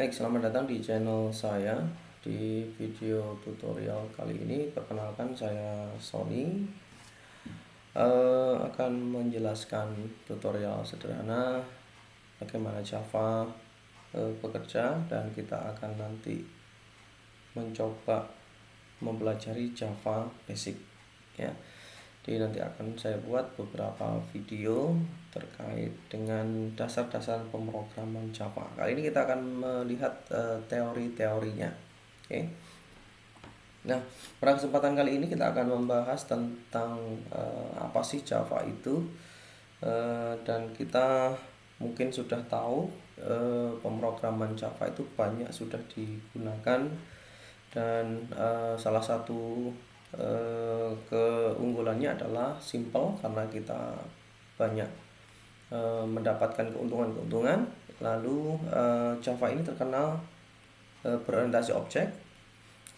Baik, selamat datang di channel saya. Di video tutorial kali ini, perkenalkan saya Sony. Akan menjelaskan tutorial sederhana bagaimana Java bekerja, dan kita akan nanti mencoba mempelajari Java Basic ya. Jadi nanti akan saya buat beberapa video terkait dengan dasar-dasar pemrograman Java. Kali ini kita akan melihat teori-teorinya. Oke. Nah, pada kesempatan kali ini kita akan membahas tentang apa sih Java itu, dan kita mungkin sudah tahu pemrograman Java itu banyak sudah digunakan, dan salah satu keunggulannya adalah simple karena kita banyak mendapatkan keuntungan-keuntungan. Lalu Java ini terkenal berorientasi objek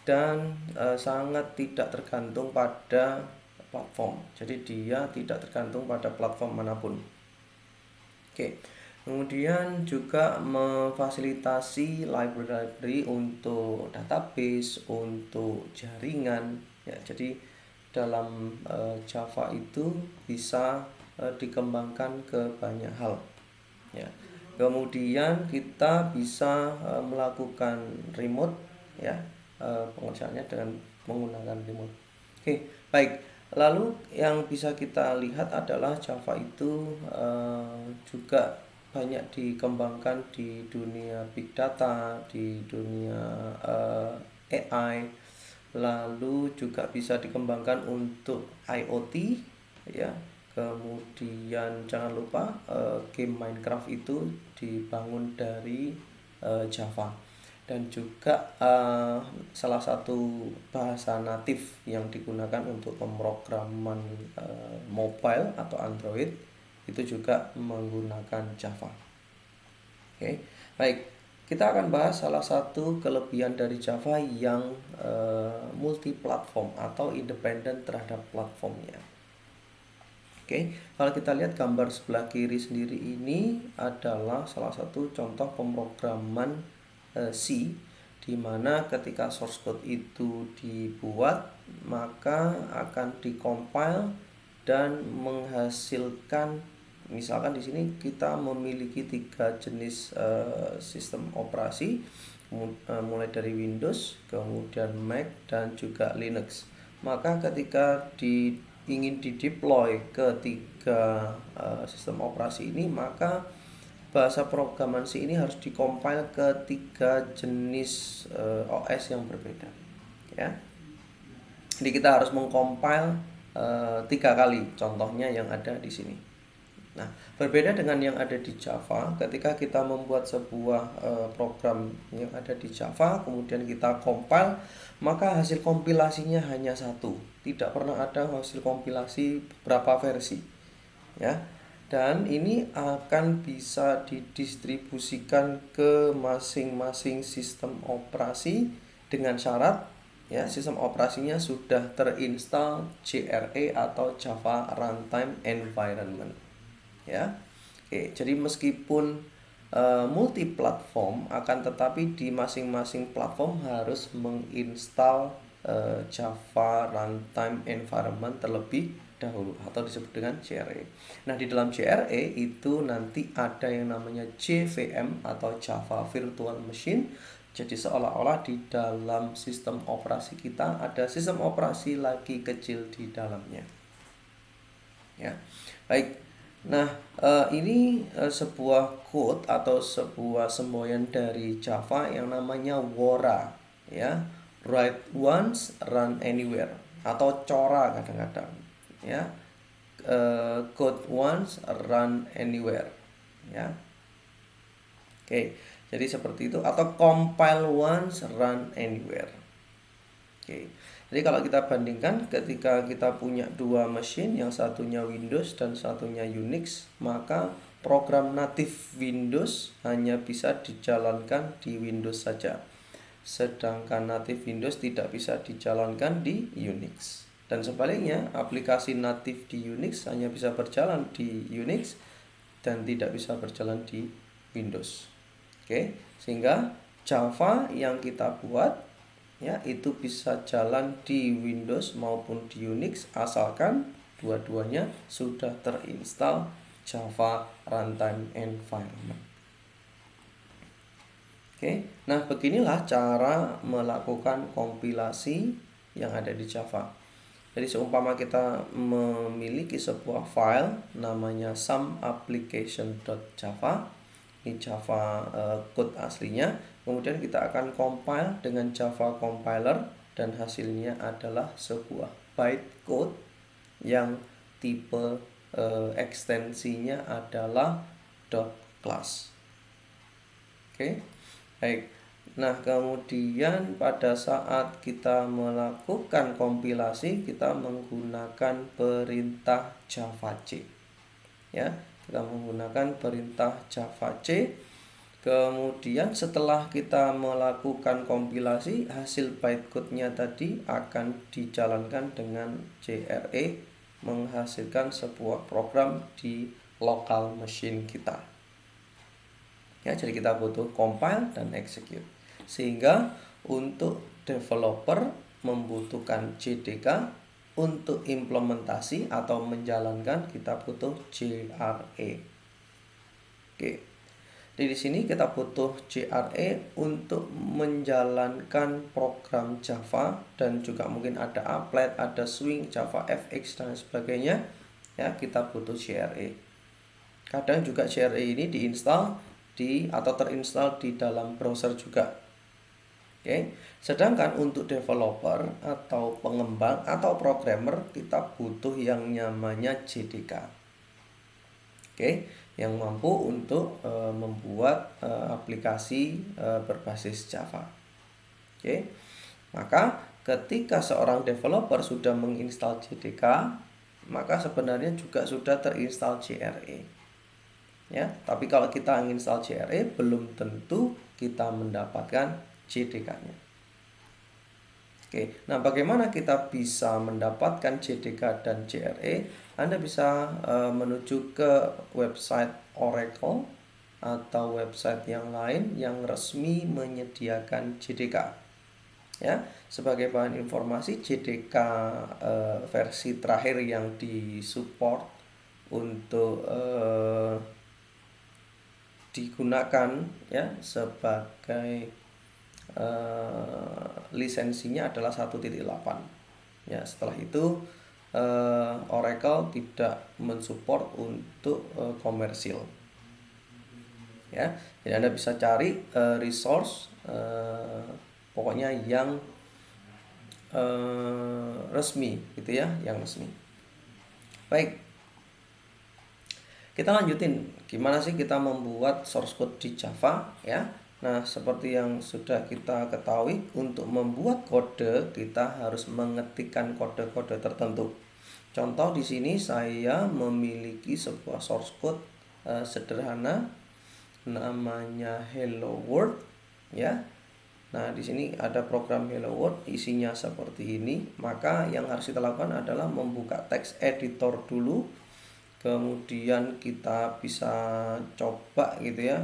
dan sangat tidak tergantung pada platform. Jadi dia tidak tergantung pada platform manapun. Oke. Kemudian juga memfasilitasi library untuk database, untuk jaringan ya. Jadi dalam Java itu bisa dikembangkan ke banyak hal ya. Kemudian kita bisa melakukan remote ya, pengerjaannya dengan menggunakan remote. Oke, baik. Lalu yang bisa kita lihat adalah Java itu juga banyak dikembangkan di dunia big data, di dunia AI, lalu juga bisa dikembangkan untuk IoT ya. Kemudian jangan lupa game Minecraft itu dibangun dari Java, dan juga salah satu bahasa natif yang digunakan untuk pemrograman mobile atau Android itu juga menggunakan Java. Oke, baik. Kita akan bahas salah satu kelebihan dari Java yang multi platform atau independen terhadap platformnya. Oke, kalau kita lihat gambar sebelah kiri sendiri ini adalah salah satu contoh pemrograman C, di mana ketika source code itu dibuat maka akan dikompil dan menghasilkan, misalkan di sini kita memiliki 3 jenis sistem operasi, mulai dari Windows, kemudian Mac, dan juga Linux. Maka ketika ingin dideploy ke 3 sistem operasi ini, maka bahasa programan C ini harus dikompil ke 3 jenis OS yang berbeda ya. Jadi kita harus mengcompile 3 kali, contohnya yang ada di sini. Nah, berbeda dengan yang ada di Java. Ketika kita membuat sebuah program yang ada di Java, kemudian kita compile, maka hasil kompilasinya hanya satu. Tidak pernah ada hasil kompilasi beberapa versi ya. Dan ini akan bisa didistribusikan ke masing-masing sistem operasi dengan syarat ya, sistem operasinya sudah terinstall JRE atau Java Runtime Environment ya. Oke, jadi meskipun multi platform, akan tetapi di masing-masing platform harus menginstal Java Runtime Environment terlebih dahulu atau disebut dengan JRE. Nah, di dalam JRE itu nanti ada yang namanya JVM atau Java Virtual Machine. Jadi seolah-olah di dalam sistem operasi kita ada sistem operasi lagi kecil di dalamnya ya. Baik. Nah, ini sebuah code atau sebuah semboyan dari Java yang namanya Wora ya. Write once, run anywhere, atau Cora kadang-kadang ya. Code once, run anywhere ya. Oke, jadi seperti itu, atau compile once, run anywhere. Oke. Jadi kalau kita bandingkan, ketika kita punya 2 mesin, yang satunya Windows dan satunya Unix, maka program natif Windows hanya bisa dijalankan di Windows saja, sedangkan natif Windows tidak bisa dijalankan di Unix. Dan sebaliknya, aplikasi natif di Unix hanya bisa berjalan di Unix dan tidak bisa berjalan di Windows. Oke, sehingga Java yang kita buat ya itu bisa jalan di Windows maupun di Unix asalkan dua-duanya sudah terinstall Java Runtime Environment. Oke, nah beginilah cara melakukan kompilasi yang ada di Java. Jadi seumpama kita memiliki sebuah file namanya someapplication.java, ini Java code aslinya. Kemudian kita akan compile dengan Java compiler dan hasilnya adalah sebuah bytecode yang tipe ekstensinya adalah .class. Oke, baik. Nah, kemudian pada saat kita melakukan kompilasi, kita menggunakan perintah Java C. Ya, kita menggunakan perintah Java C. Kemudian setelah kita melakukan kompilasi, hasil bytecode-nya tadi akan dijalankan dengan JRE, menghasilkan sebuah program di local machine kita. Ya, jadi kita butuh compile dan execute. Sehingga untuk developer membutuhkan JDK, untuk implementasi atau menjalankan kita butuh JRE. Oke. Jadi di sini kita butuh JRE untuk menjalankan program Java dan juga mungkin ada applet, ada swing, Java FX dan sebagainya. Ya, kita butuh JRE. Kadang juga JRE ini diinstal atau terinstall di dalam browser juga. Oke. Sedangkan untuk developer atau pengembang atau programmer kita butuh yang namanya JDK. Oke, yang mampu untuk membuat aplikasi berbasis Java. Oke. Maka ketika seorang developer sudah menginstal JDK, maka sebenarnya juga sudah terinstall JRE. Ya, tapi kalau kita menginstal JRE belum tentu kita mendapatkan JDK-nya. Oke, nah bagaimana kita bisa mendapatkan JDK dan JRE? Anda bisa menuju ke website Oracle atau website yang lain yang resmi menyediakan JDK. Ya, sebagai bahan informasi, JDK versi terakhir yang disupport untuk digunakan ya sebagai lisensinya adalah 1.8. Ya, setelah itu Oracle tidak mensupport untuk komersil. Ya, jadi Anda bisa cari resource pokoknya yang resmi gitu ya, yang resmi. Baik. Kita lanjutin gimana sih kita membuat source code di Java ya. Nah, seperti yang sudah kita ketahui, untuk membuat kode kita harus mengetikkan kode-kode tertentu. Contoh di sini saya memiliki sebuah source code sederhana namanya Hello World ya. Nah, di sini ada program Hello World, isinya seperti ini. Maka yang harus kita lakukan adalah membuka text editor dulu. Kemudian kita bisa coba gitu ya,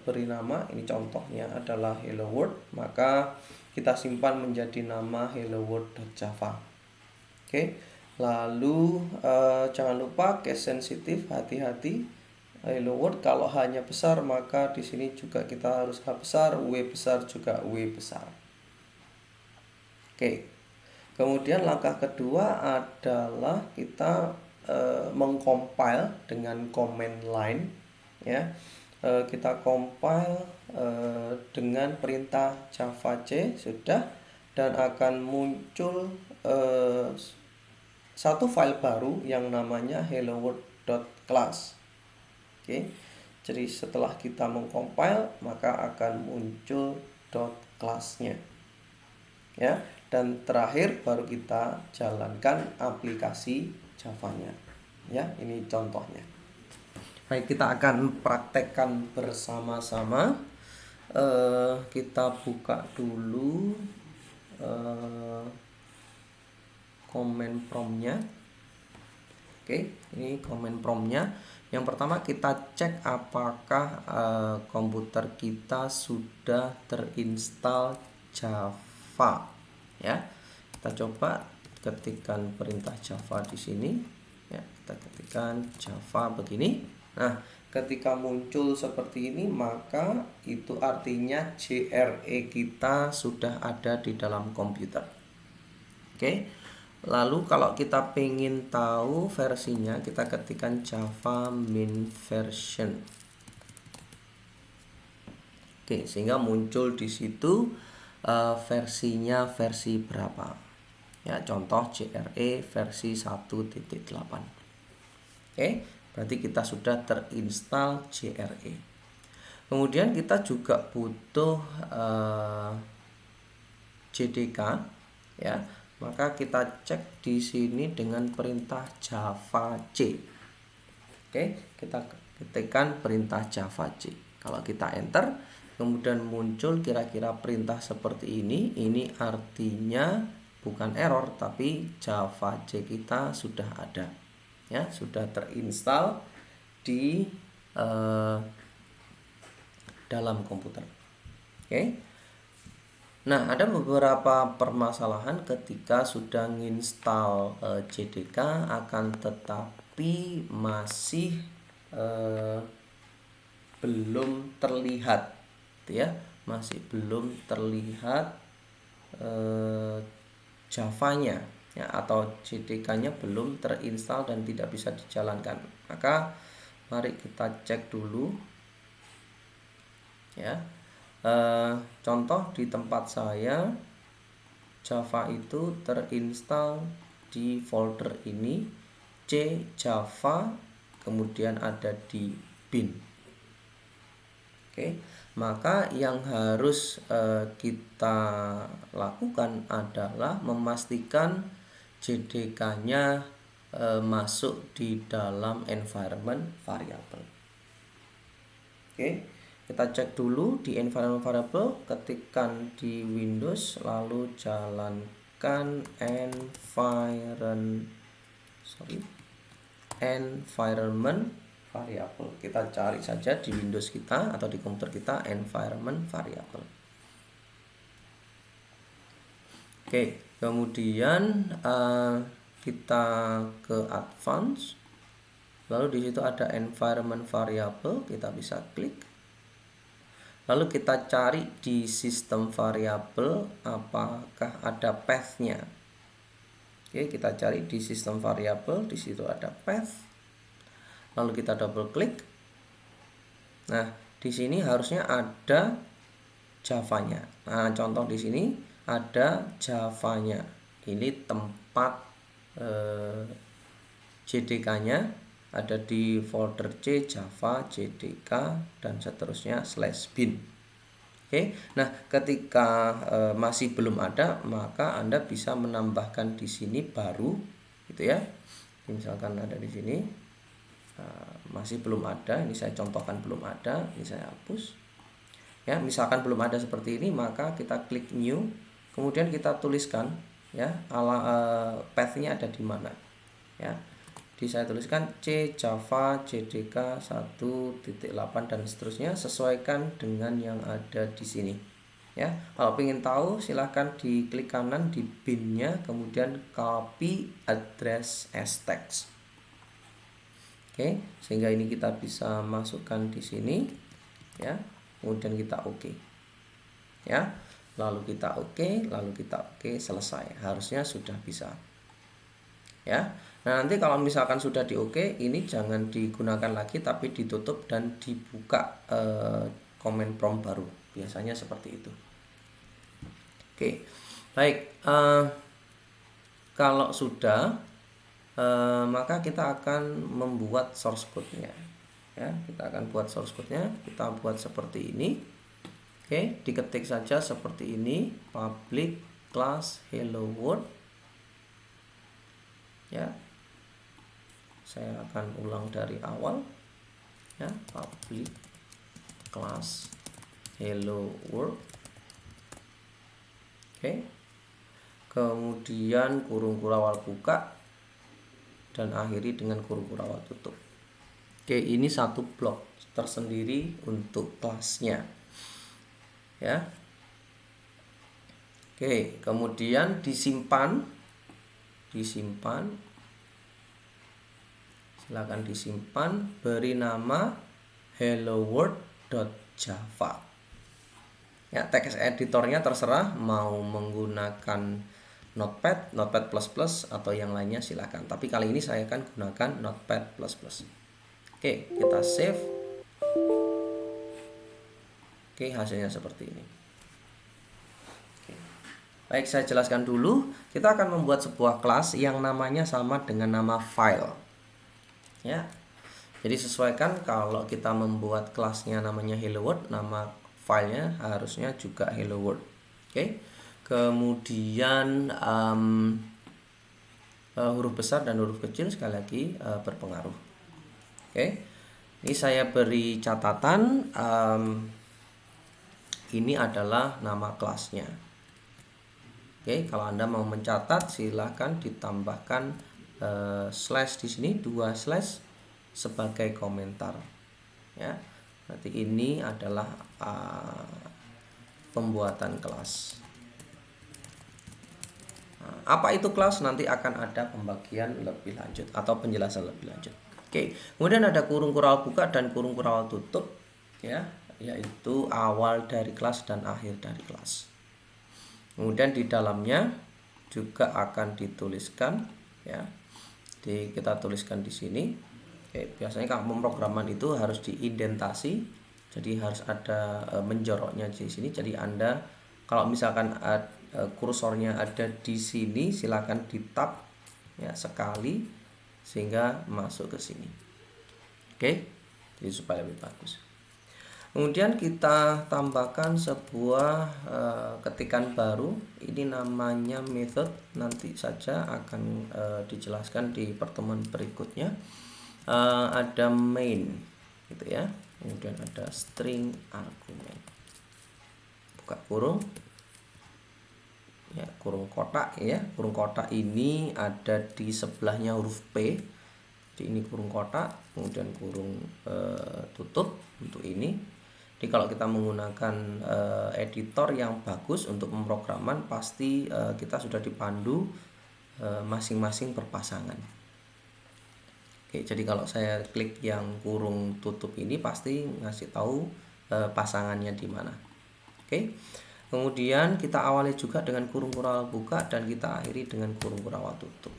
beri nama, ini contohnya adalah Hello World, maka kita simpan menjadi nama helloworld.java. Oke. Lalu jangan lupa case sensitif, hati-hati. Hello World kalau hanya besar maka di sini juga kita harus H besar, W besar juga W besar. Oke. Kemudian langkah kedua adalah kita mengcompile dengan command line ya. Kita compile dengan perintah Java C sudah, dan akan muncul satu file baru yang namanya helloworld.class. Oke. Jadi setelah kita mengcompile maka akan muncul .class-nya. Ya, dan terakhir baru kita jalankan aplikasi Java-nya. Ya, ini contohnya. Baik, kita akan praktekkan bersama-sama. Kita buka dulu command prompt-nya. Oke, ini command prompt-nya. Yang pertama kita cek apakah komputer kita sudah terinstall Java ya. Kita coba ketikkan perintah Java di sini ya, kita ketikkan Java begini. Nah, ketika muncul seperti ini maka itu artinya JRE kita sudah ada di dalam komputer. Oke. Lalu kalau kita pengen tahu versinya, kita ketikkan Java min version. Oke, sehingga muncul di situ versinya versi berapa. Ya, contoh JRE versi 1.8. Oke, berarti kita sudah terinstall JRE. Kemudian kita juga butuh JDK ya. Maka kita cek di sini dengan perintah Java C. Oke, kita ketikkan perintah Java C. Kalau kita enter, kemudian muncul kira-kira perintah seperti ini artinya bukan error tapi Java C kita sudah ada. Ya, sudah terinstall di dalam komputer. Oke. Nah, ada beberapa permasalahan ketika sudah nginstal JDK akan tetapi masih belum terlihat ya, masih belum terlihat Javanya ya, atau JDK-nya belum terinstall dan tidak bisa dijalankan. Maka mari kita cek dulu ya. Contoh di tempat saya Java itu terinstall di folder ini C Java, kemudian ada di bin. Oke, maka yang harus kita lakukan adalah memastikan JDK-nya masuk di dalam environment variable. Oke. Kita cek dulu di environment variable, ketikkan di Windows lalu jalankan environment variable. Kita cari saja di Windows kita atau di komputer kita environment variable. Oke, kemudian kita ke advance. Lalu di situ ada environment variable, kita bisa klik. Lalu kita cari di sistem variabel apakah ada path-nya. Oke, kita cari di sistem variabel, di situ ada path. Lalu kita double klik. Nah, di sini harusnya ada Java-nya. Nah, contoh di sini ada Java-nya. Ini tempat JDK-nya. Ada di folder C Java JDK dan seterusnya /bin. Oke, nah ketika masih belum ada maka Anda bisa menambahkan di sini baru, gitu ya. Misalkan ada di sini masih belum ada, ini saya contohkan belum ada, ini saya hapus. Ya, misalkan belum ada seperti ini maka kita klik new, kemudian kita tuliskan ya path-nya ada di mana. Ya. Saya tuliskan C Java JDK 1.8 dan seterusnya, sesuaikan dengan yang ada di sini ya. Kalau ingin tahu silahkan diklik kanan di bin-nya, kemudian copy address as text. Oke, sehingga ini kita bisa masukkan di sini ya. Kemudian kita oke. Ya. Lalu kita oke, selesai. Harusnya sudah bisa. Ya. Nah, nanti kalau misalkan sudah di oke, ini jangan digunakan lagi tapi ditutup dan dibuka command prompt baru. Biasanya seperti itu. Oke. Baik, kalau sudah maka kita akan membuat source code-nya. Ya, kita akan buat source code-nya. Kita buat seperti ini. Oke, diketik saja seperti ini, public class hello world. Ya. Saya akan ulang dari awal ya, public class hello world. Oke. Kemudian kurung kurawal buka dan akhiri dengan kurung kurawal tutup. Oke, ini satu blok tersendiri untuk kelasnya. Ya. Oke, kemudian disimpan. Silakan disimpan, beri nama helloworld.java. Ya, teks editornya terserah mau menggunakan Notepad, Notepad++, atau yang lainnya silakan. Tapi kali ini saya akan gunakan Notepad++. Oke, kita save. Oke, hasilnya seperti ini. Oke. Baik, saya jelaskan dulu. Kita akan membuat sebuah kelas yang namanya sama dengan nama file. Ya. Jadi sesuaikan kalau kita membuat kelasnya namanya Hello World, nama filenya harusnya juga Hello World. Oke. Kemudian huruf besar dan huruf kecil sekali lagi berpengaruh. Oke. Ini saya beri catatan, ini adalah nama kelasnya. Oke, kalau Anda mau mencatat silahkan ditambahkan slash di sini, 2 slash sebagai komentar. Ya, berarti ini adalah pembuatan kelas. Nah, apa itu kelas? Nanti akan ada pembagian lebih lanjut atau penjelasan lebih lanjut. Oke, kemudian ada kurung kural buka dan kurung kural tutup, ya, yaitu awal dari kelas dan akhir dari kelas. Kemudian di dalamnya juga akan dituliskan, ya. Jadi kita tuliskan di sini. Oke, biasanya kalau pemrograman itu harus diindentasi, jadi harus ada menjoroknya di sini. Jadi Anda kalau misalkan kursornya ada di sini, silakan di tab ya sekali sehingga masuk ke sini. Oke, jadi supaya lebih bagus. Kemudian kita tambahkan sebuah ketikan baru. Ini namanya method, nanti saja akan dijelaskan di pertemuan berikutnya. Ada main gitu ya, kemudian ada string argumen, buka kurung, ya, kurung kotak, ya. Kurung kotak ini ada di sebelahnya huruf P. Jadi ini kurung kotak, kemudian kurung tutup untuk ini. Jadi kalau kita menggunakan editor yang bagus untuk pemrograman, pasti kita sudah dipandu masing-masing berpasangan. Oke, jadi kalau saya klik yang kurung tutup ini pasti ngasih tahu pasangannya di mana. Oke. Kemudian kita awali juga dengan kurung kural buka dan kita akhiri dengan kurung kural tutup.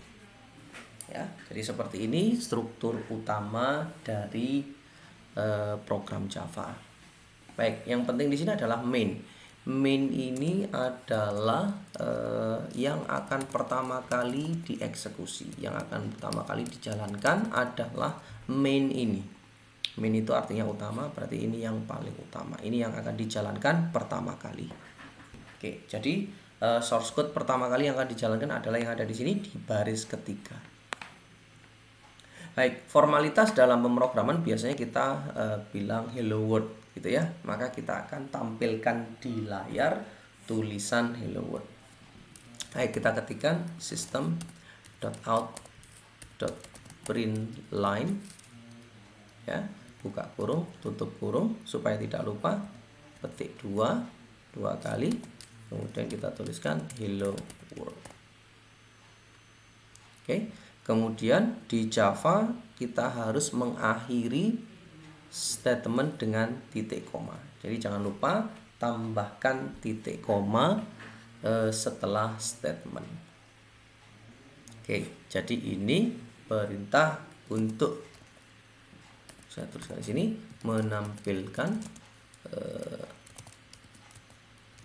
Ya, jadi seperti ini struktur utama dari program Java. Baik, yang penting di sini adalah main. Main ini adalah yang akan pertama kali dieksekusi, yang akan pertama kali dijalankan adalah main ini. Main itu artinya utama, berarti ini yang paling utama. Ini yang akan dijalankan pertama kali. Oke, jadi source code pertama kali yang akan dijalankan adalah yang ada di sini di baris ketiga. Baik, formalitas dalam pemrograman biasanya kita bilang hello world gitu ya. Maka kita akan tampilkan di layar tulisan hello world. Baik, kita ketikkan system.out.println, ya, buka kurung, tutup kurung, supaya tidak lupa petik dua kali, kemudian kita tuliskan hello world. Oke. Kemudian di Java kita harus mengakhiri statement dengan titik koma. Jadi jangan lupa tambahkan titik koma setelah statement. Oke, jadi ini perintah untuk, saya tuliskan di sini, menampilkan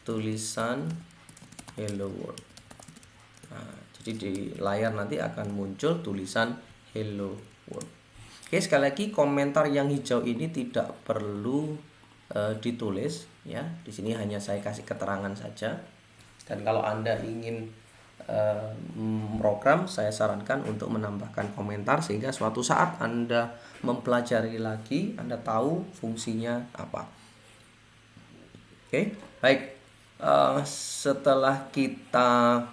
tulisan hello world. Nah, jadi di layar nanti akan muncul tulisan hello world. Oke, sekali lagi komentar yang hijau ini tidak perlu ditulis ya. Di sini hanya saya kasih keterangan saja. Dan kalau Anda ingin program, saya sarankan untuk menambahkan komentar sehingga suatu saat Anda mempelajari lagi, Anda tahu fungsinya apa. Oke, baik. Setelah kita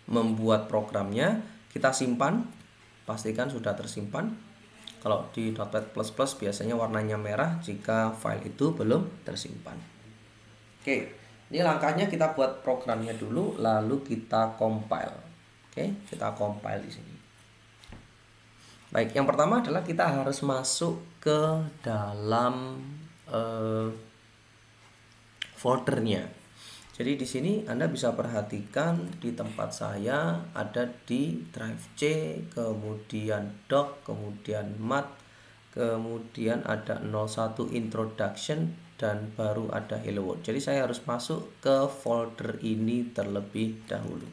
membuat programnya, kita simpan pastikan sudah tersimpan. Kalau di Notepad++ biasanya warnanya merah jika file itu belum tersimpan. Oke, ini langkahnya kita buat programnya dulu, lalu kita compile. Oke, kita compile di sini. Baik, yang pertama adalah kita harus masuk ke dalam foldernya. Jadi di sini Anda bisa perhatikan di tempat saya ada di drive C, kemudian doc, kemudian mat, kemudian ada 01 introduction, dan baru ada hello world. Jadi saya harus masuk ke folder ini terlebih dahulu.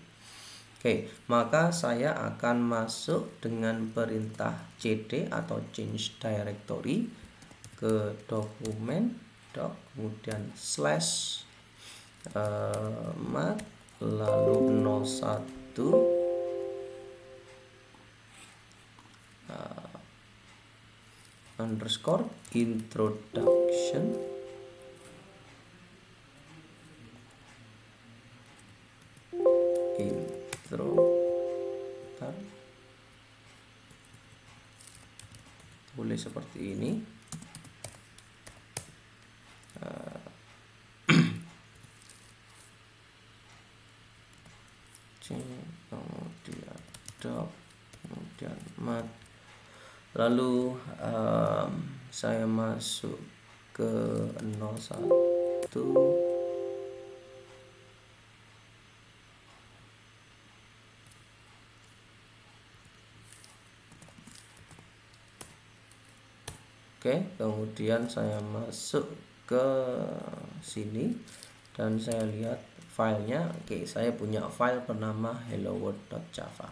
Oke, maka saya akan masuk dengan perintah cd atau change directory ke dokumen doc, kemudian slash mat, lalu 01 underscore introduction, boleh seperti ini. Kemudian doc, kemudian mat, lalu saya masuk ke 01 Oke, kemudian saya masuk ke sini dan saya lihat filenya. Oke, saya punya file bernama helloworld.java.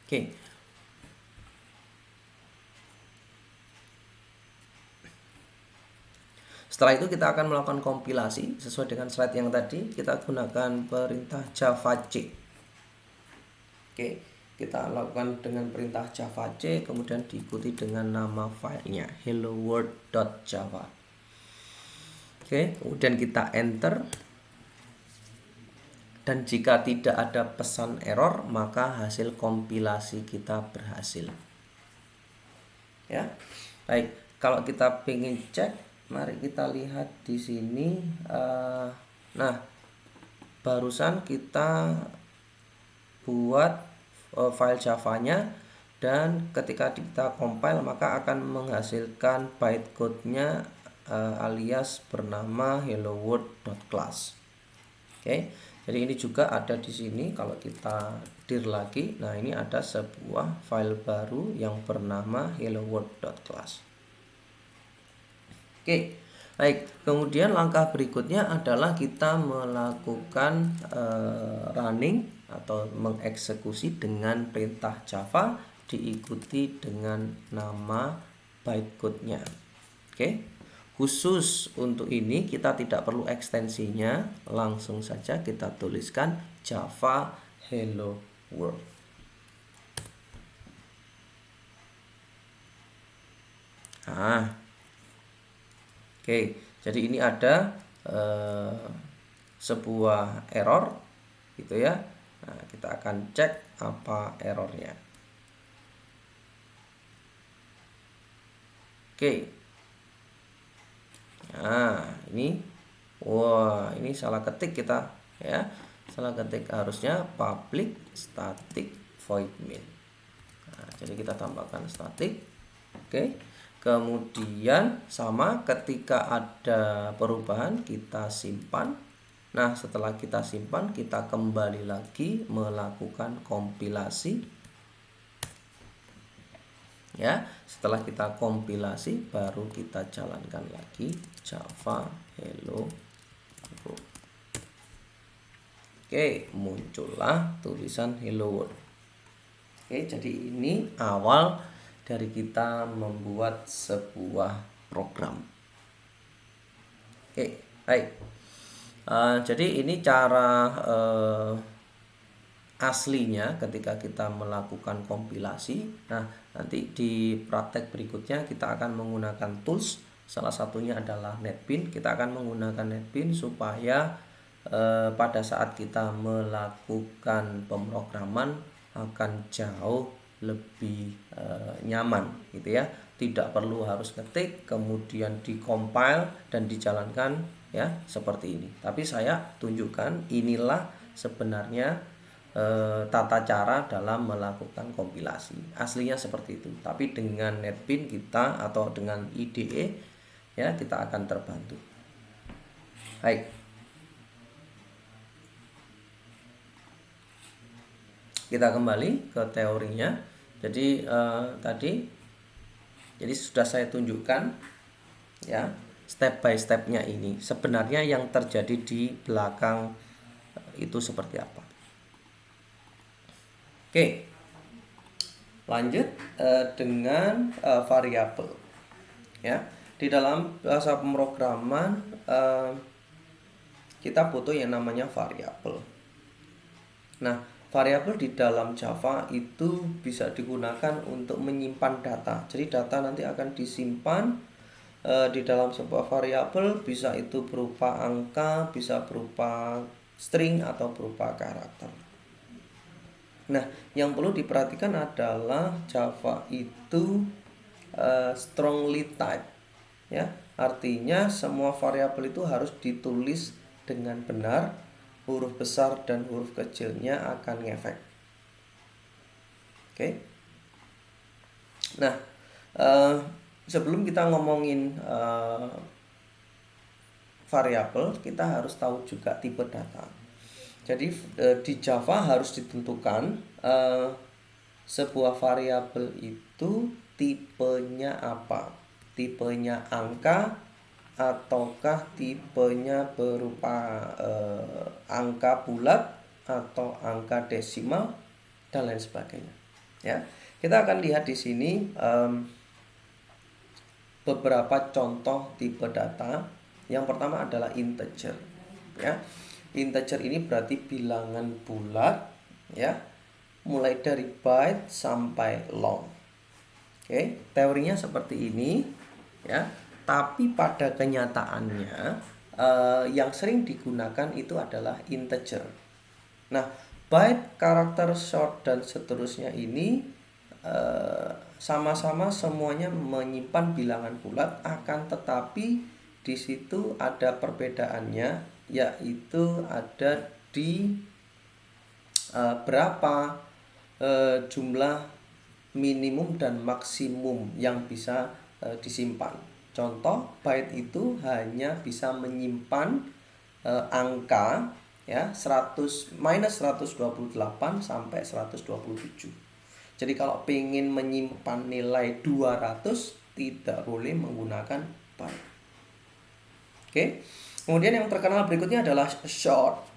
Oke. Setelah itu kita akan melakukan kompilasi sesuai dengan slide yang tadi. Kita gunakan perintah java c. Oke, kita lakukan dengan perintah java c, kemudian diikuti dengan nama filenya helloworld.java. Oke, kemudian kita enter. Dan jika tidak ada pesan error, maka hasil kompilasi kita berhasil. Ya, baik. Kalau kita ingin cek, mari kita lihat di sini. Nah, barusan kita buat file Java-nya, dan ketika kita compile maka akan menghasilkan bytecode-nya alias bernama helloworld.class. Oke. Jadi ini juga ada di sini. Kalau kita dir lagi, nah ini ada sebuah file baru yang bernama helloworld.class. Oke, baik. Kemudian langkah berikutnya adalah kita melakukan running atau mengeksekusi dengan perintah Java diikuti dengan nama bytecode-nya. Oke. Khusus untuk ini kita tidak perlu ekstensinya, langsung saja kita tuliskan Java Hello World. Nah, oke, jadi ini ada sebuah error gitu ya. Nah, kita akan cek apa errornya. Oke. Nah, ini ini salah ketik kita ya. Salah ketik, harusnya public static void main. Nah, jadi kita tambahkan static. Oke. Kemudian sama, ketika ada perubahan kita simpan. Nah, setelah kita simpan, kita kembali lagi melakukan kompilasi. Ya, setelah kita kompilasi baru kita jalankan lagi Java Hello World. Oke, muncullah tulisan Hello World. Oke, jadi ini awal dari kita membuat sebuah program. Oke, baik. Jadi ini cara aslinya ketika kita melakukan kompilasi. Nah, nanti di praktek berikutnya kita akan menggunakan tools. Salah satunya adalah NetBeans. Kita akan menggunakan NetBeans supaya pada saat kita melakukan pemrograman akan jauh lebih nyaman gitu ya. Tidak perlu harus ngetik kemudian di-compile dan dijalankan ya seperti ini. Tapi saya tunjukkan inilah sebenarnya tata cara dalam melakukan kompilasi. Aslinya seperti itu. Tapi dengan NetBeans kita atau dengan IDE ya kita akan terbantu. Baik. Kita kembali ke teorinya. Jadi jadi sudah saya tunjukkan ya step by stepnya ini. Sebenarnya yang terjadi di belakang itu seperti apa. Oke. Lanjut dengan variabel. Ya. Di dalam bahasa pemrograman kita butuh yang namanya variabel. Nah, variabel di dalam Java itu bisa digunakan untuk menyimpan data. Jadi data nanti akan disimpan di dalam sebuah variabel, bisa itu berupa angka, bisa berupa string atau berupa karakter. Nah, yang perlu diperhatikan adalah Java itu strongly typed ya. Artinya semua variabel itu harus ditulis dengan benar, huruf besar dan huruf kecilnya akan ngefek. Oke. Nah, sebelum kita ngomongin variabel, kita harus tahu juga tipe data. Jadi di Java harus ditentukan sebuah variabel itu tipenya apa. Tipenya angka ataukah tipenya berupa angka bulat atau angka desimal dan lain sebagainya. Ya, kita akan lihat di sini beberapa contoh tipe data. Yang pertama adalah integer. Ya, integer ini berarti bilangan bulat. Ya, mulai dari byte sampai long. Oke, teorinya seperti ini. Ya. Tapi pada kenyataannya yang sering digunakan itu adalah integer. Nah, byte, karakter, short dan seterusnya ini sama-sama semuanya menyimpan bilangan bulat, akan tetapi di situ ada perbedaannya, yaitu ada di berapa jumlah minimum dan maksimum yang bisa disimpan. Contoh, byte itu hanya bisa menyimpan angka ya 100 minus 128 sampai 127. Jadi kalau ingin menyimpan nilai 200 tidak boleh menggunakan byte. Oke. Kemudian yang terkenal berikutnya adalah short.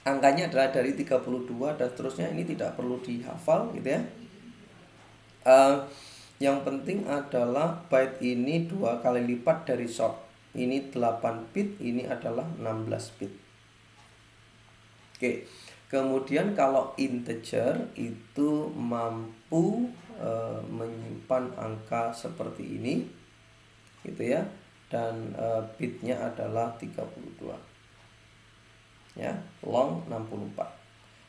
Angkanya adalah dari 32 dan seterusnya, ini tidak perlu dihafal gitu ya. Yang penting adalah byte ini 2 kali lipat dari short. Ini 8 bit, ini adalah 16 bit. Oke. Kemudian kalau integer itu mampu menyimpan angka seperti ini gitu ya, dan bitnya adalah 32. Ya, long 64.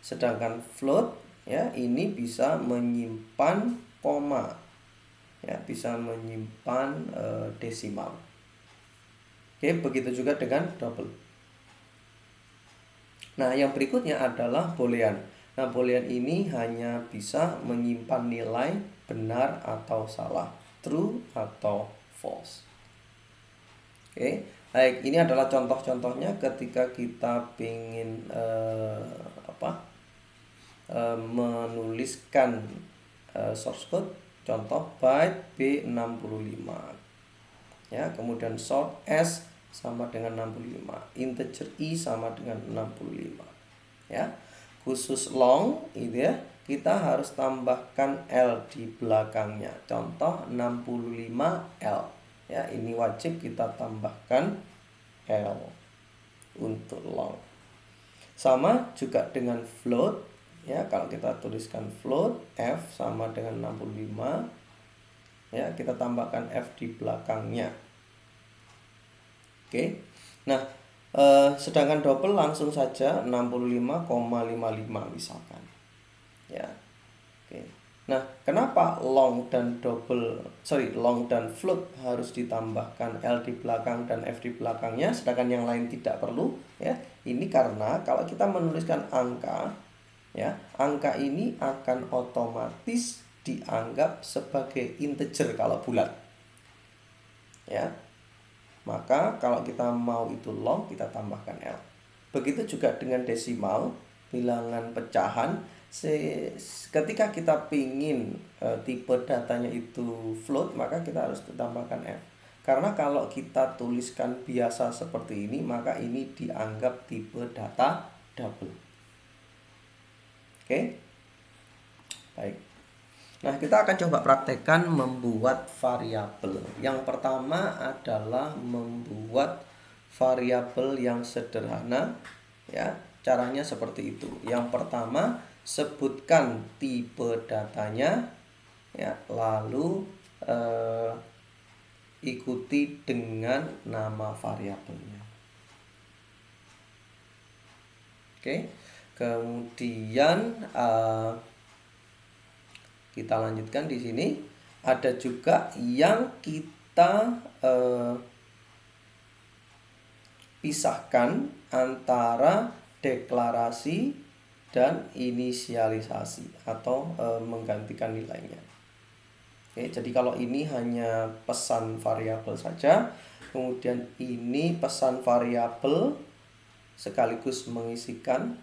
Sedangkan float ya ini bisa menyimpan koma. Ya, bisa menyimpan desimal. Oke, begitu juga dengan double. Nah, yang berikutnya adalah boolean. Nah, boolean ini hanya bisa menyimpan nilai benar atau salah, true atau false. Oke, baik, ini adalah contoh-contohnya ketika kita ingin menuliskan source code. Contoh byte B65 ya, kemudian short S sama dengan 65, integer I sama dengan 65 ya. Khusus long gitu ya, kita harus tambahkan L di belakangnya. Contoh 65L ya, ini wajib kita tambahkan L untuk long. Sama juga dengan float ya, kalau kita tuliskan float F sama dengan 65 ya, kita tambahkan F di belakangnya. Oke. Nah, Sedangkan double langsung saja 65,55 misalkan. Ya. Oke. Nah, kenapa long dan float harus ditambahkan L di belakang dan F di belakangnya, sedangkan yang lain tidak perlu? Ya, ini karena kalau kita menuliskan angka, ya, angka ini akan otomatis dianggap sebagai integer kalau bulat. Ya, maka kalau kita mau itu long, kita tambahkan L. Begitu juga dengan desimal, bilangan pecahan. Ketika kita pingin tipe datanya itu float, maka kita harus tambahkan F. Karena kalau kita tuliskan biasa seperti ini, maka ini dianggap tipe data double. Oke? Baik. Nah, kita akan coba praktekkan membuat variabel. Yang pertama adalah membuat variabel yang sederhana, ya. Caranya seperti itu. Yang pertama, sebutkan tipe datanya, ya, lalu ikuti dengan nama variabelnya. Oke. Kemudian kita lanjutkan di sini. Ada juga yang kita pisahkan antara deklarasi dan inisialisasi atau menggantikan nilainya. Oke, jadi kalau ini hanya pesan variabel saja, kemudian ini pesan variabel sekaligus mengisikan,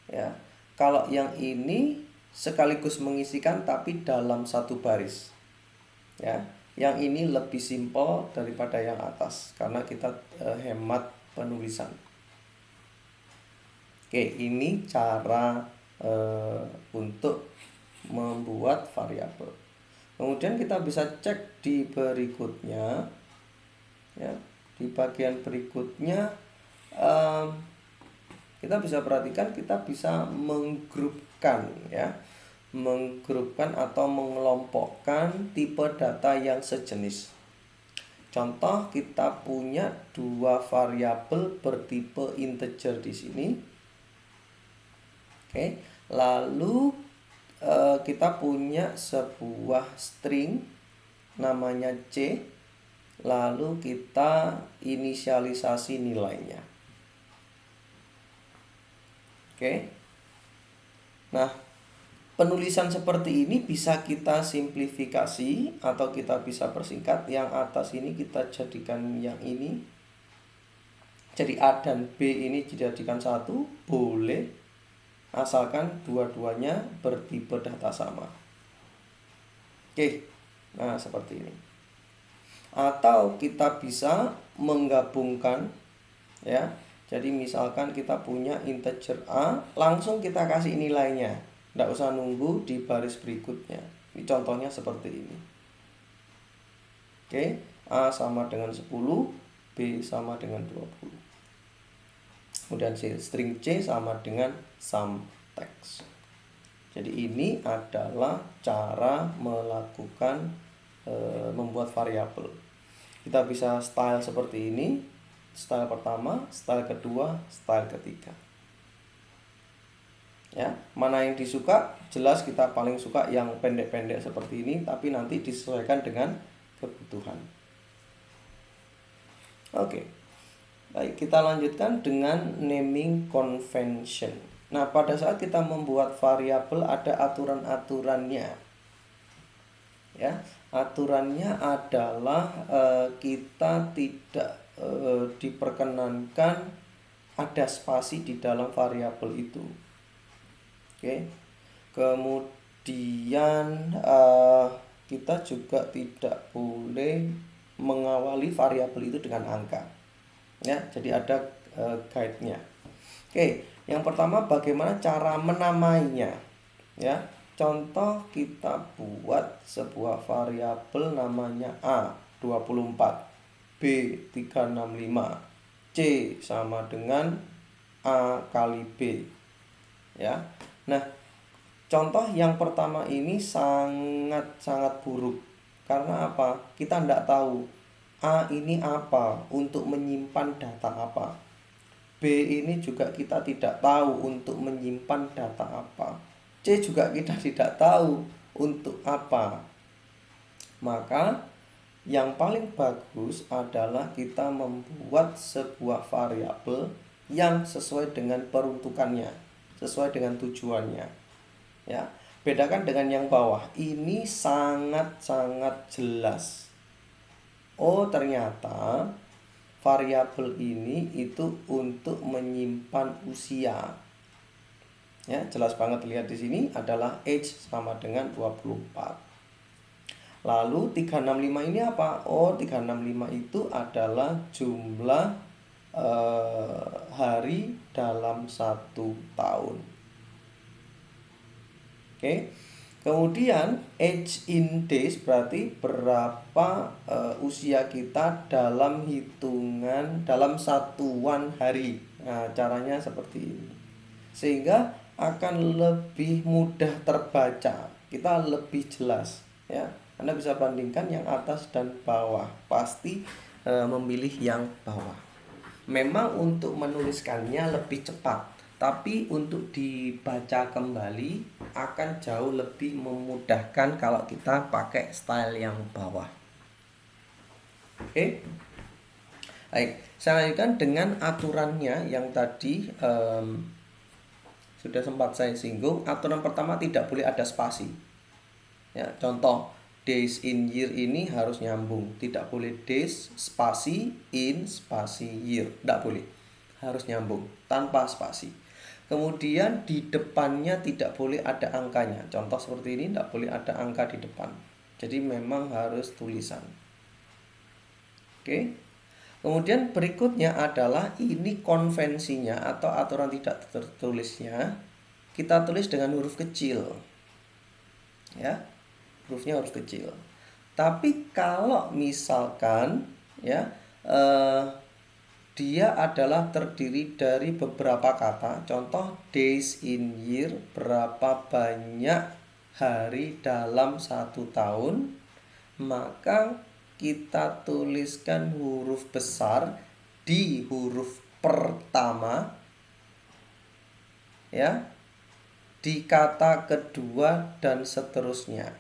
ya. Kalau yang ini sekaligus mengisikan tapi dalam satu baris, ya. Yang ini lebih simpel daripada yang atas karena kita hemat penulisan. Oke, ini cara untuk membuat variabel. Kemudian kita bisa cek di berikutnya, ya. Di bagian berikutnya kita bisa perhatikan, kita bisa menggrupkan, ya, menggrupkan atau mengelompokkan tipe data yang sejenis. Contoh, kita punya dua variabel bertipe integer di sini. Oke, lalu kita punya sebuah string namanya C, lalu kita inisialisasi nilainya. Oke. Nah, penulisan seperti ini bisa kita simplifikasi atau kita bisa persingkat. Yang atas ini kita jadikan yang ini. Jadi A dan B ini dijadikan satu, boleh, asalkan dua-duanya bertipe data sama. Oke. Nah, seperti ini. Atau kita bisa menggabungkan, ya. Jadi misalkan kita punya integer A, langsung kita kasih nilainya. Tidak usah nunggu di baris berikutnya. Ini contohnya seperti ini. Oke, A sama dengan 10, B sama dengan 20. Kemudian string C sama dengan sum text. Jadi ini adalah cara melakukan membuat variabel. Kita bisa style seperti ini. Style pertama, style kedua, style ketiga. Ya, mana yang disuka? Jelas kita paling suka yang pendek-pendek seperti ini, tapi nanti disesuaikan dengan kebutuhan. Oke. Baik, kita lanjutkan dengan naming convention. Nah, pada saat kita membuat variabel ada aturan-aturannya. Ya, aturannya adalah kita tidak diperkenankan ada spasi di dalam variabel itu. Oke. Kemudian kita juga tidak boleh mengawali variabel itu dengan angka. Ya, jadi ada guide-nya. Oke, yang pertama bagaimana cara menamainya. Ya, contoh kita buat sebuah variabel namanya A 24. B 365, C sama dengan A kali B, ya. Nah, contoh yang pertama ini sangat buruk. Karena apa? Kita tidak tahu A ini apa, untuk menyimpan data apa. B ini juga kita tidak tahu untuk menyimpan data apa. C juga kita tidak tahu untuk apa. Maka yang paling bagus adalah kita membuat sebuah variabel yang sesuai dengan peruntukannya, sesuai dengan tujuannya. Ya, bedakan dengan yang bawah. Ini sangat-sangat jelas. Oh, ternyata variabel ini itu untuk menyimpan usia. Ya, jelas banget, lihat di sini adalah age sama dengan 24. Lalu 365 ini apa? Oh, 365 itu adalah jumlah hari dalam 1 tahun. Oke. Kemudian age in days berarti berapa usia kita dalam hitungan, dalam satuan hari. Nah, caranya seperti ini. Sehingga akan lebih mudah terbaca, kita lebih jelas, ya. Anda bisa bandingkan yang atas dan bawah, pasti memilih yang bawah. Memang untuk menuliskannya lebih cepat, tapi untuk dibaca kembali akan jauh lebih memudahkan kalau kita pakai style yang bawah. Oke. Baik, saya lanjutkan dengan aturannya yang tadi sudah sempat saya singgung. Aturan pertama, tidak boleh ada spasi. Ya, contoh days in year ini harus nyambung. Tidak boleh days spasi in spasi year, tidak boleh. Harus nyambung tanpa spasi. Kemudian di depannya tidak boleh ada angkanya. Contoh seperti ini, tidak boleh ada angka di depan. Jadi memang harus tulisan. Oke. Kemudian berikutnya adalah ini konvensinya atau aturan tidak tertulisnya. Kita tulis dengan huruf kecil. Ya. Hurufnya huruf kecil. Tapi kalau misalkan ya dia adalah terdiri dari beberapa kata. Contoh days in year, berapa banyak hari dalam 1 tahun. Maka kita tuliskan huruf besar di huruf pertama, ya, di kata kedua dan seterusnya.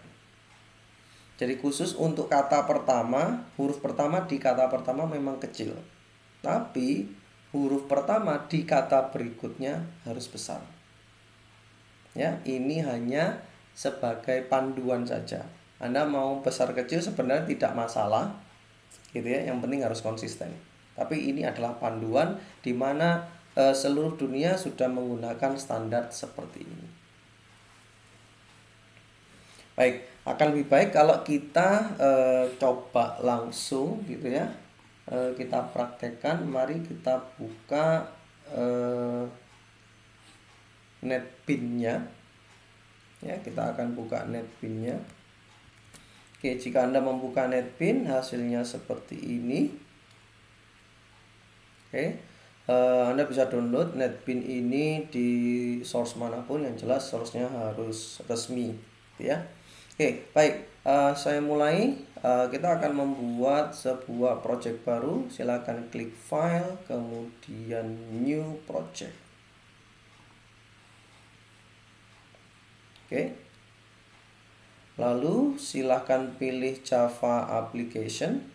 Jadi khusus untuk kata pertama, huruf pertama di kata pertama memang kecil, tapi huruf pertama di kata berikutnya harus besar. Ya, ini hanya sebagai panduan saja. Anda mau besar kecil sebenarnya tidak masalah, gitu ya. Yang penting harus konsisten. Tapi ini adalah panduan di mana seluruh dunia sudah menggunakan standar seperti ini. Baik, akan lebih baik kalau kita coba langsung, gitu ya. Kita praktekkan. Mari kita buka NetBeans-nya. Ya, kita akan buka NetBeans-nya. Oke, jika Anda membuka NetBeans, hasilnya seperti ini. Oke, Anda bisa download NetBeans ini di source manapun, yang jelas source-nya harus resmi, ya. Oke, baik. Saya mulai. Kita akan membuat sebuah project baru. Silakan klik File, kemudian New Project. Oke. Lalu silahkan pilih Java Application.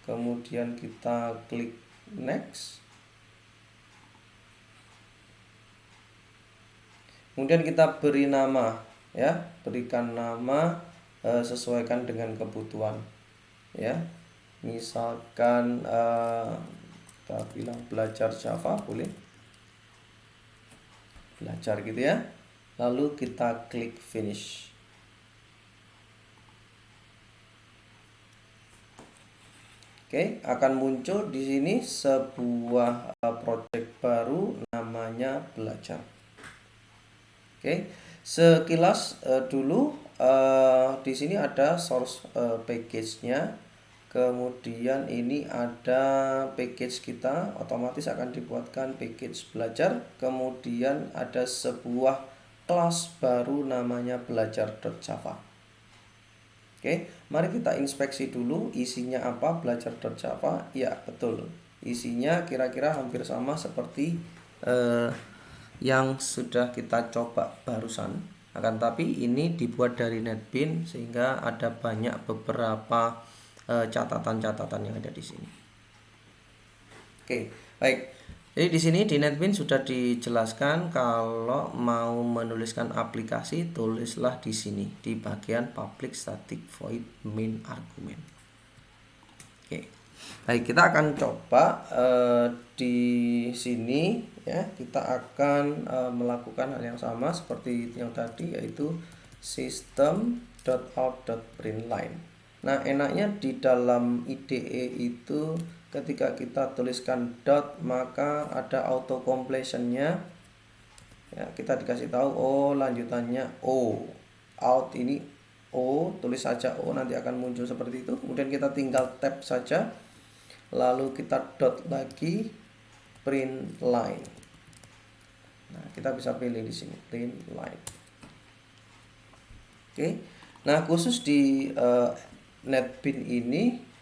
Kemudian kita klik Next. Kemudian kita beri nama, ya, berikan nama, sesuaikan dengan kebutuhan, ya. Misalkan kita bilang belajar Java, boleh. Belajar, gitu ya. Lalu kita klik Finish. Oke, akan muncul di sini sebuah project baru namanya belajar. Oke, sekilas dulu di sini ada source package-nya. Kemudian ini ada package kita, otomatis akan dibuatkan package belajar. Kemudian ada sebuah kelas baru namanya belajar.java. Oke, mari kita inspeksi dulu isinya apa, belajar.java. Ya, betul. Isinya kira-kira hampir sama seperti yang sudah kita coba barusan. Akan tapi ini dibuat dari NetBeans sehingga ada banyak beberapa catatan-catatan yang ada di sini. Oke, baik. Jadi di sini di NetBeans sudah dijelaskan kalau mau menuliskan aplikasi, tulislah di sini di bagian public static void main argument. Oke. Baik, kita akan coba di sini ya, kita akan melakukan hal yang sama seperti yang tadi, yaitu system.out.println. Nah, enaknya di dalam IDE itu ketika kita tuliskan dot maka ada auto completionnya ya, kita dikasih tahu oh lanjutannya O, out ini O, tulis saja O, nanti akan muncul seperti itu. Kemudian kita tinggal tab saja, lalu kita dot lagi, print line. Nah, kita bisa pilih di sini print line. Oke. Nah, khusus di NetBeans ini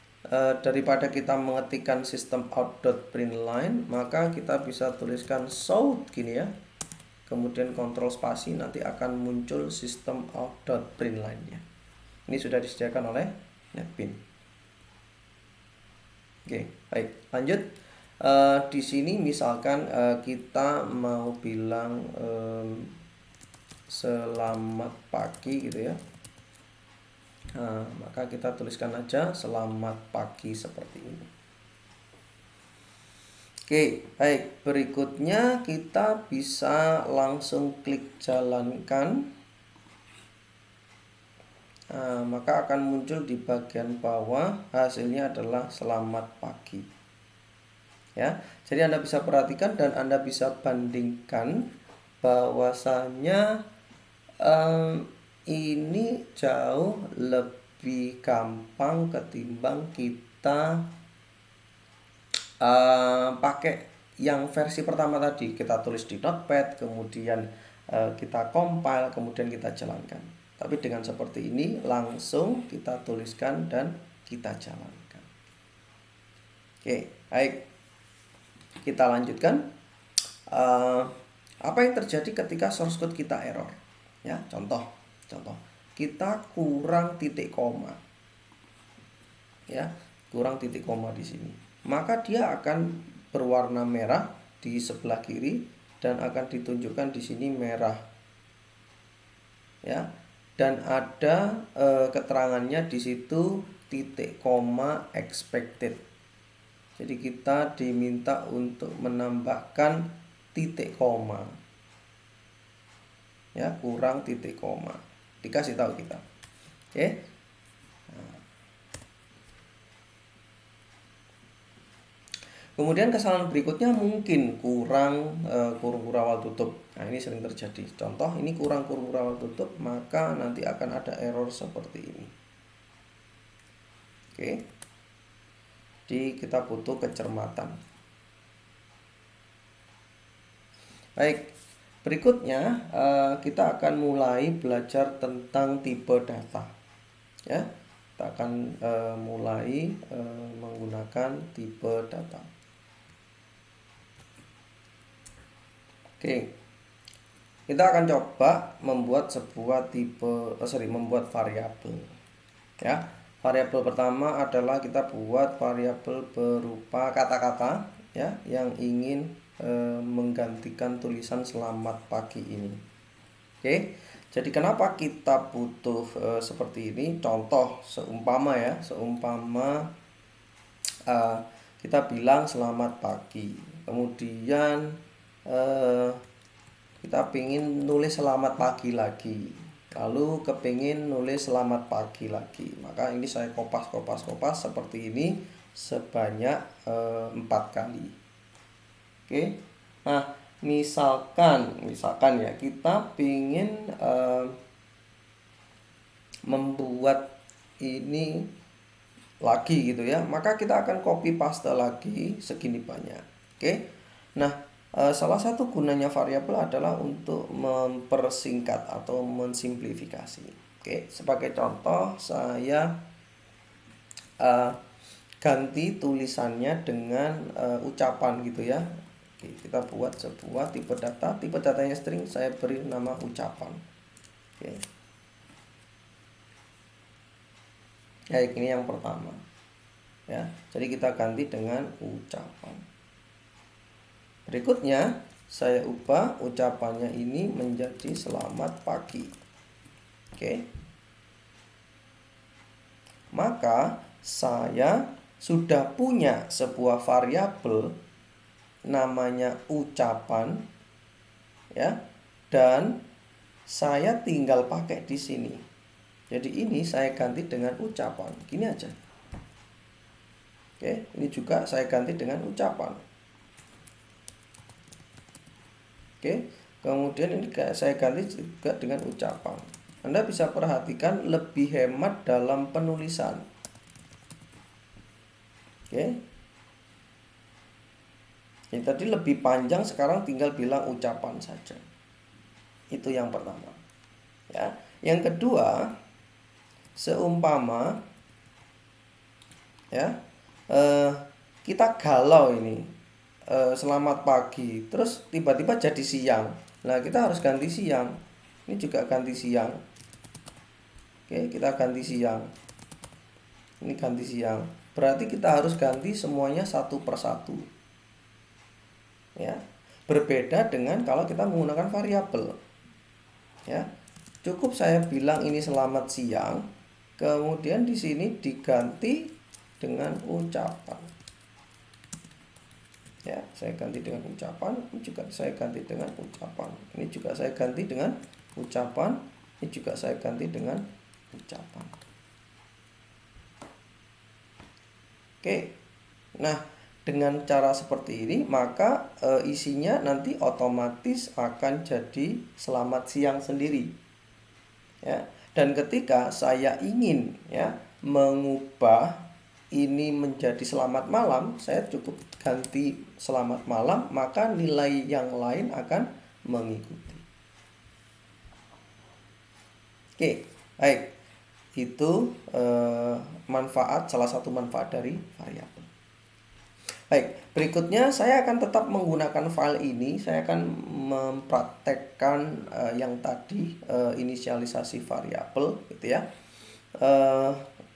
daripada kita mengetikkan system out.println, maka kita bisa tuliskan shout gini ya, kemudian kontrol spasi, nanti akan muncul system out.println-nya. Ini sudah disediakan oleh NetBeans. Oke, baik, lanjut. Di sini misalkan kita mau bilang selamat pagi gitu ya. Nah, maka kita tuliskan aja selamat pagi seperti ini. Oke, baik. Berikutnya kita bisa langsung klik jalankan. Nah, maka akan muncul di bagian bawah hasilnya adalah selamat pagi. Ya, jadi Anda bisa perhatikan dan Anda bisa bandingkan bahwasanya ini jauh lebih gampang ketimbang kita pakai yang versi pertama tadi. Kita tulis di notepad, kemudian kita compile, kemudian kita jalankan. Tapi dengan seperti ini langsung kita tuliskan dan kita jalankan. Oke, baik. Kita lanjutkan. Apa yang terjadi ketika source code kita error? Ya, contoh, kita kurang titik koma, ya, kurang titik koma di sini, maka dia akan berwarna merah di sebelah kiri dan akan ditunjukkan di sini merah, ya, dan ada keterangannya di situ titik koma expected. Jadi kita diminta untuk menambahkan titik koma. Ya, kurang titik koma. Dikasih tahu kita. Oke. Nah. Kemudian kesalahan berikutnya mungkin kurang kurung kurawal tutup. Nah, ini sering terjadi. Contoh, ini kurang kurung kurawal tutup, maka nanti akan ada error seperti ini. Oke. Jadi kita butuh kecermatan. Baik. Berikutnya kita akan mulai belajar tentang tipe data. Ya, kita akan mulai menggunakan tipe data. Oke, kita akan coba membuat sebuah membuat variabel. Ya, variabel pertama adalah kita buat variabel berupa kata-kata ya yang ingin menggantikan tulisan selamat pagi ini. Oke, jadi kenapa kita butuh seperti ini? Contoh, seumpama kita bilang selamat pagi, kemudian kita pingin nulis selamat pagi lagi, lalu kepingin nulis selamat pagi lagi, maka ini saya kopas seperti ini sebanyak 4 kali. Oke, nah misalkan ya kita pingin membuat ini lagi gitu ya, maka kita akan copy paste lagi segini banyak. Oke, nah salah satu gunanya variabel adalah untuk mempersingkat atau mensimplifikasi. Oke, sebagai contoh saya ganti tulisannya dengan ucapan gitu ya. Oke, kita buat sebuah tipe data. Tipe datanya string, saya beri nama ucapan. Oke. Baik, ini yang pertama. Ya, jadi kita ganti dengan ucapan. Berikutnya, saya ubah ucapannya ini menjadi selamat pagi. Oke. Maka saya sudah punya sebuah variabel namanya ucapan, ya, dan saya tinggal pakai di sini. Jadi ini saya ganti dengan ucapan, gini aja. Oke, ini juga saya ganti dengan ucapan. Oke, kemudian ini saya ganti juga dengan ucapan. Anda bisa perhatikan lebih hemat dalam penulisan. Oke. Ini tadi lebih panjang, sekarang tinggal bilang ucapan saja. Itu yang pertama. Ya. Yang kedua, seumpama ya kita galau ini, selamat pagi, terus tiba-tiba jadi siang. Nah, kita harus ganti siang. Ini juga ganti siang. Oke, kita ganti siang. Ini ganti siang. Berarti kita harus ganti semuanya satu persatu. Ya, berbeda dengan kalau kita menggunakan variabel. Ya, cukup saya bilang ini selamat siang, kemudian di sini diganti dengan ucapan. Ya, saya ganti dengan ucapan, ini juga saya ganti dengan ucapan. Ini juga saya ganti dengan ucapan, ini juga saya ganti dengan ucapan. Oke. Nah, dengan cara seperti ini maka isinya nanti otomatis akan jadi selamat siang sendiri. Ya. Dan ketika saya ingin ya mengubah ini menjadi selamat malam, saya cukup ganti selamat malam, maka nilai yang lain akan mengikuti. Oke, baik. Itu salah satu manfaat dari variabel. Baik, berikutnya saya akan tetap menggunakan file ini. Saya akan mempraktekkan yang tadi inisialisasi variabel gitu ya.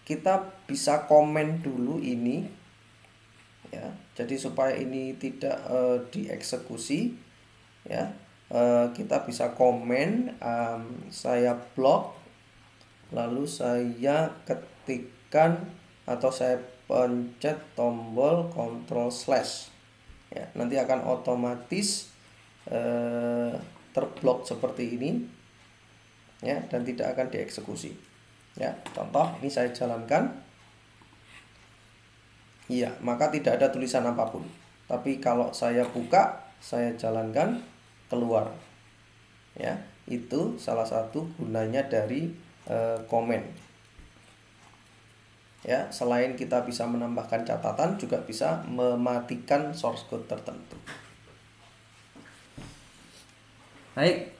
Kita bisa komen dulu ini ya. Jadi supaya ini tidak dieksekusi ya. Kita bisa komen, saya blok, lalu saya ketikkan atau saya pencet tombol Ctrl/, ya, nanti akan otomatis terblok seperti ini ya, dan tidak akan dieksekusi ya. Contoh ini saya jalankan, iya, maka tidak ada tulisan apapun. Tapi kalau saya buka, saya jalankan, keluar ya. Itu salah satu gunanya dari komen ya. Selain kita bisa menambahkan catatan, juga bisa mematikan source code tertentu. Baik,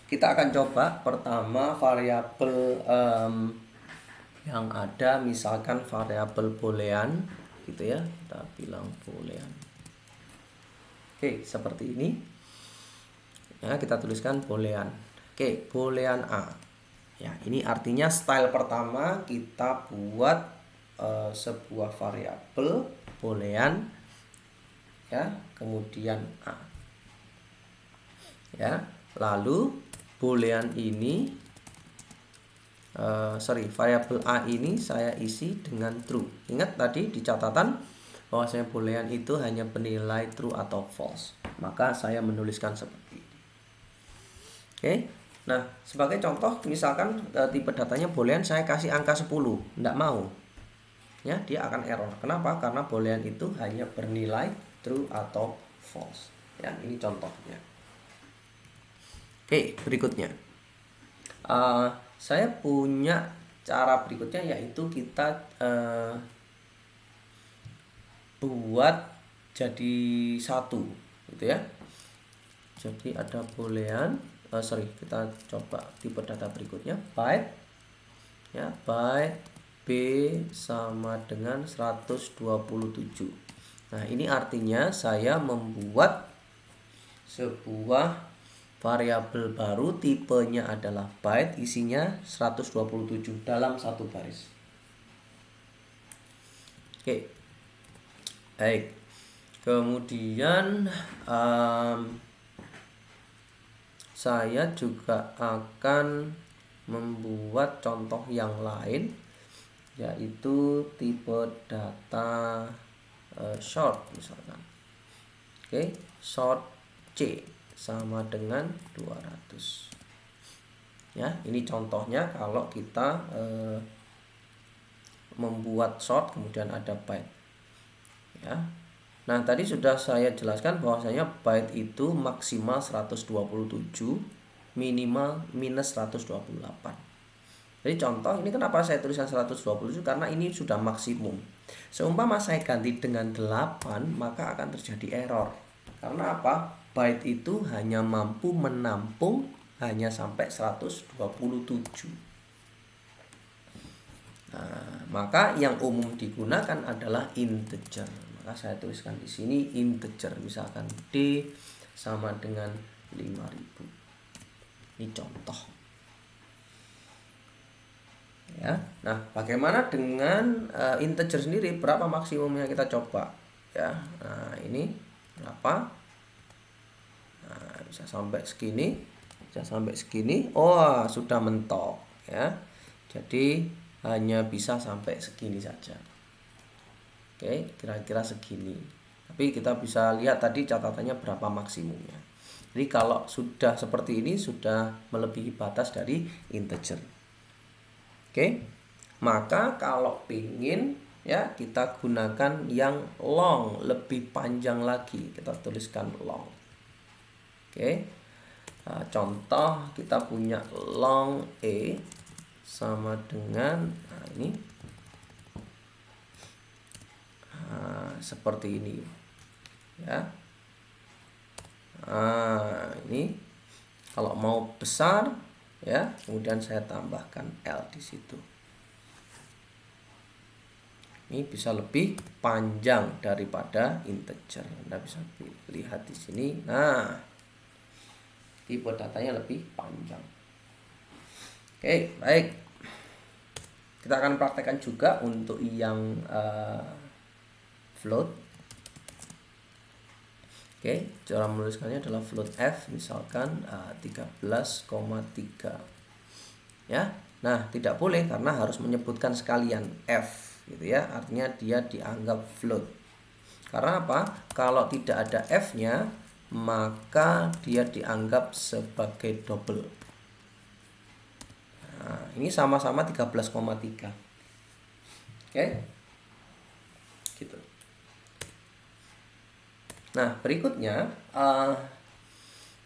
kita akan coba pertama variabel yang ada, misalkan variabel boolean gitu ya, kita bilang boolean. Oke, seperti ini ya, kita tuliskan boolean. Oke, boolean A ya, ini artinya style pertama kita buat sebuah variabel boolean ya, kemudian A ya. Lalu boolean ini variabel A ini saya isi dengan true. Ingat tadi di catatan bahwasanya boolean itu hanya bernilai true atau false, maka saya menuliskan seperti ini. Oke. Nah, sebagai contoh misalkan tipe datanya boolean, saya kasih angka 10, tidak mau ya, dia akan error. Kenapa? Karena boolean itu hanya bernilai true atau false ya. Ini contohnya. Oke, berikutnya saya punya cara berikutnya, yaitu kita buat jadi satu gitu ya. Jadi ada boolean kita coba tipe data berikutnya, byte ya, byte B sama dengan 127. Nah, ini artinya saya membuat sebuah variabel baru, tipenya adalah byte, isinya 127 dalam satu baris. Oke, baik. Kemudian saya juga akan membuat contoh yang lain, yaitu tipe data short misalkan. Oke, short C sama dengan 200. Ya, ini contohnya kalau kita membuat short kemudian ada byte. Ya. Nah, tadi sudah saya jelaskan bahwasanya byte itu maksimal 127, minimal minus 128. Jadi contoh, ini kenapa saya tuliskan 127, karena ini sudah maksimum. Seumpama saya ganti dengan 8, maka akan terjadi error. Karena apa? Byte itu hanya mampu menampung hanya sampai 127. Nah, maka yang umum digunakan adalah integer. Maka saya tuliskan di sini integer, misalkan D sama dengan 5000. Ini contoh. Ya. Nah, bagaimana dengan integer sendiri? Berapa maksimumnya, kita coba ya. Nah, ini berapa? Nah, bisa sampai segini, bisa sampai segini. Oh, sudah mentok ya. Jadi hanya bisa sampai segini saja. Oke, kira-kira segini. Tapi kita bisa lihat tadi catatannya berapa maksimumnya. Jadi kalau sudah seperti ini, sudah melebihi batas dari integer. Oke, maka kalau pingin ya, kita gunakan yang long, lebih panjang lagi. Kita tuliskan long. Oke, nah, contoh kita punya long E sama dengan, nah ini seperti ini ya. Nah, ini kalau mau besar ya, kemudian saya tambahkan L di situ. Ini bisa lebih panjang daripada integer. Anda bisa lihat di sini. Nah, tipe datanya lebih panjang. Oke, baik. Kita akan praktekkan juga untuk yang float. Oke, cara menuliskannya adalah float F, misalkan 13,3. Ya. Nah, tidak boleh karena harus menyebutkan sekalian F gitu ya. Artinya dia dianggap float. Karena apa? Kalau tidak ada F-nya, maka dia dianggap sebagai double. Nah, ini sama-sama 13,3. Oke. Gitu. Nah, berikutnya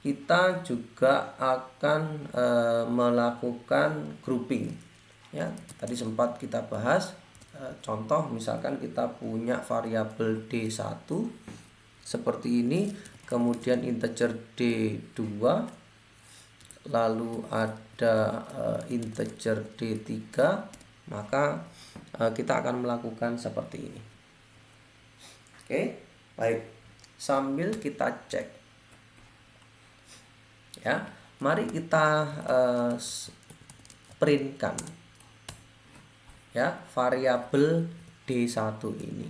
kita juga akan melakukan grouping. Ya, tadi sempat kita bahas contoh, misalkan kita punya variabel D1 seperti ini, kemudian integer D2, lalu ada integer D3, maka kita akan melakukan seperti ini. Oke, baik. Sambil kita cek ya, mari kita printkan ya variabel D1 ini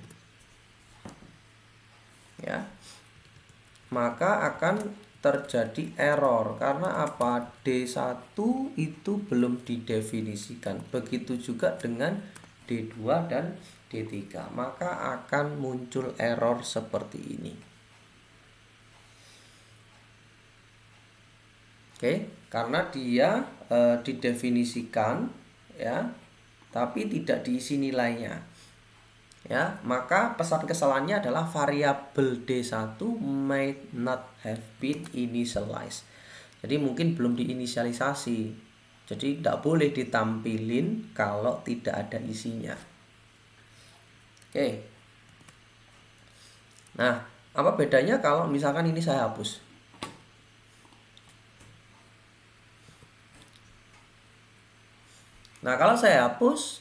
ya. Maka akan terjadi error karena apa? D1 itu belum didefinisikan. Begitu juga dengan D2 dan D3, maka akan muncul error seperti ini. Oke, karena dia didefinisikan ya, tapi tidak diisi nilainya. Ya, maka pesan kesalahannya adalah variabel D1 might not have been initialized. Jadi mungkin belum diinisialisasi. Jadi tidak boleh ditampilin kalau tidak ada isinya. Oke. Nah, apa bedanya kalau misalkan ini saya hapus? Nah, kalau saya hapus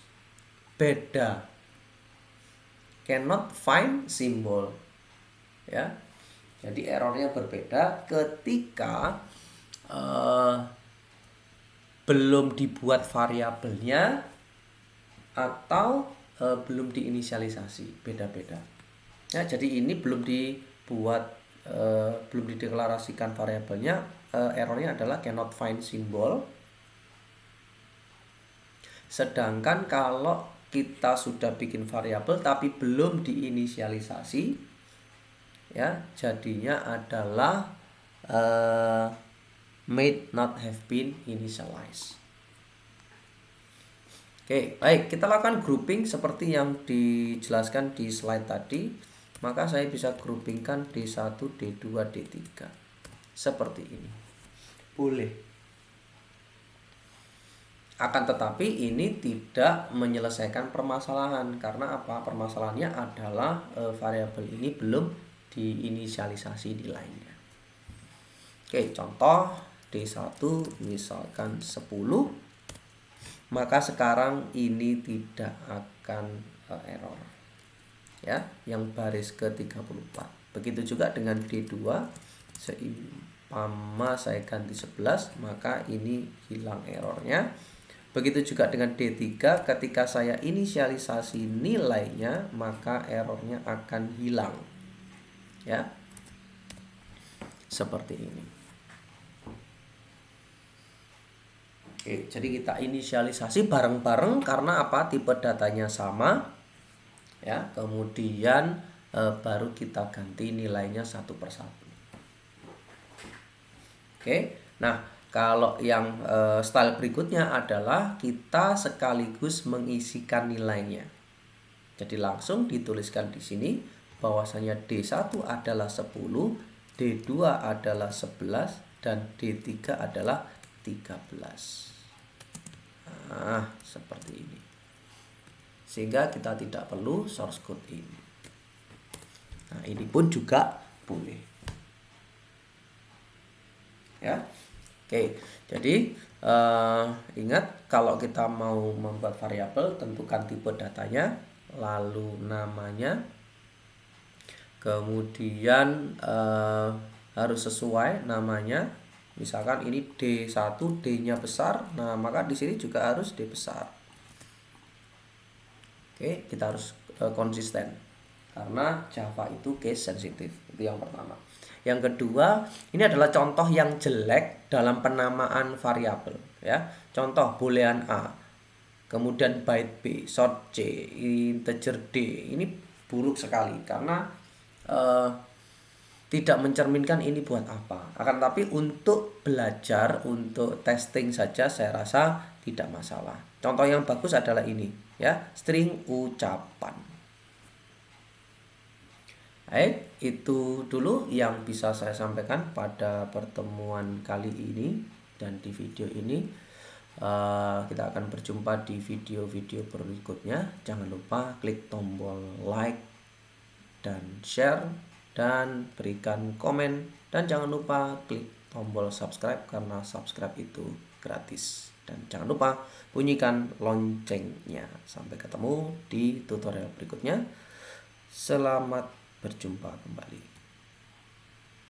beda, cannot find symbol, ya. Jadi errornya berbeda ketika belum dibuat variabelnya atau belum diinisialisasi, beda-beda. Ya, jadi ini belum dibuat, belum dideklarasikan variabelnya, errornya adalah cannot find symbol. Sedangkan kalau kita sudah bikin variabel tapi belum diinisialisasi, ya, jadinya adalah may not have been initialized. Oke, baik, kita lakukan grouping seperti yang dijelaskan di slide tadi. Maka saya bisa groupingkan D1, D2, D3 seperti ini. Boleh. Akan tetapi ini tidak menyelesaikan permasalahan. Karena apa? Permasalahannya adalah variabel ini belum diinisialisasi nilainya. Oke, contoh D1 misalkan 10. Maka sekarang ini tidak akan error, ya, yang baris ke-34. Begitu juga dengan D2, seumpama saya ganti 11, maka ini hilang errornya. Begitu juga dengan D3, ketika saya inisialisasi nilainya, maka errornya akan hilang, ya, seperti ini. Oke, jadi kita inisialisasi bareng-bareng karena apa? Tipe datanya sama, ya. Kemudian baru kita ganti nilainya satu persatu. Oke, nah kalau yang style berikutnya adalah kita sekaligus mengisikan nilainya. Jadi langsung dituliskan di sini bahwasanya D1 adalah 10, D2 adalah 11, dan D3 adalah 13. Nah, seperti ini. Sehingga kita tidak perlu source code ini. Nah, ini pun juga boleh. Ya. Oke. Jadi ingat, kalau kita mau membuat variabel, tentukan tipe datanya, lalu namanya, kemudian harus sesuai namanya. Misalkan ini D1, D-nya besar, nah maka di sini juga harus D besar. Oke, kita harus konsisten karena Java itu case sensitive. Itu yang pertama. Yang kedua, ini adalah contoh yang jelek dalam penamaan variabel, ya. Contoh boolean A, kemudian byte B, short C, integer D. Ini buruk sekali karena tidak mencerminkan ini buat apa. Akan tapi untuk belajar, untuk testing saja saya rasa tidak masalah. Contoh yang bagus adalah ini, ya, string ucapan. Baik, itu dulu yang bisa saya sampaikan pada pertemuan kali ini. Dan di video ini kita akan berjumpa di video-video berikutnya. Jangan lupa klik tombol like dan share, dan berikan komen, dan jangan lupa klik tombol subscribe karena subscribe itu gratis. Dan jangan lupa bunyikan loncengnya. Sampai ketemu di tutorial berikutnya. Selamat berjumpa kembali.